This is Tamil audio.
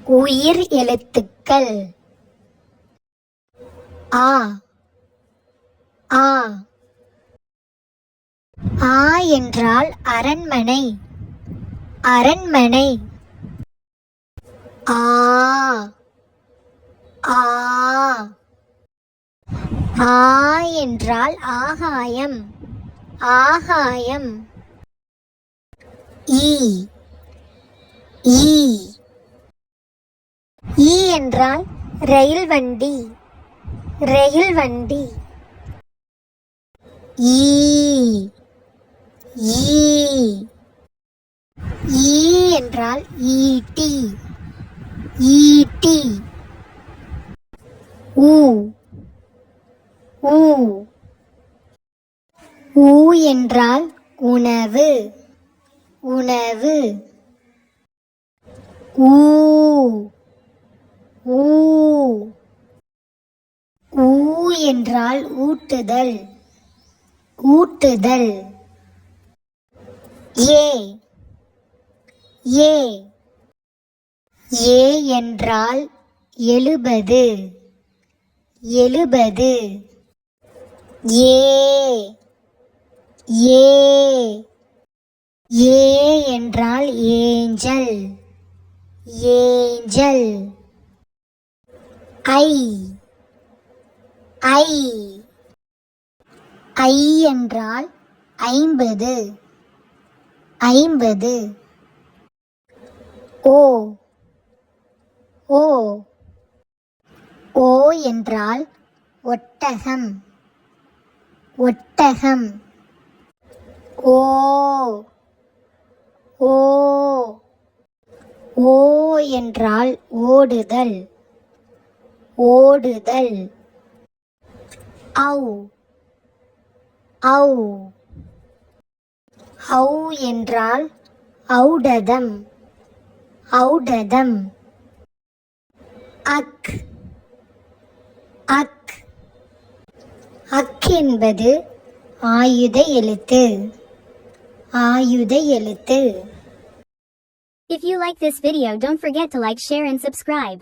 உயிர் எழுத்துக்கள் ஆ ஆ ஆ என்றால் அரண்மனை அரண்மனை ஆ ஆ ஆ என்றால் ஆகாயம் ஆகாயம் ஈ ஈ ஈ என்றால் ரயில் வண்டி ரயில் வண்டி ஈ ஈ ஈ என்றால் ஈட்டி ஈட்டி ஊ ஊ ஊ என்றால் உணவு உணவு ஊ ஊ ஊ என்றால் ஊட்டுதல் ஊட்டுதல் ஏ ஏ ஏ என்றால் 70 70 ஏ ஏ ஏ என்றால் ஏஞ்சல் ஏஞ்சல் ஐ ஐ ஐ என்றால் 50 50 ஓ ஓ ஓ என்றால் ஒட்டகம் ஒட்டகம் ஓ ஓ ஓ என்றால் ஓடுதல் ஓடுதல் ஔ ஔ ஔ என்றால் ஔடதம் ஔடதம் அக் அக் அக் என்பது ஆயுத எழுத்து ஆயுத எழுத்து If you like this video, don't forget to like, share and subscribe.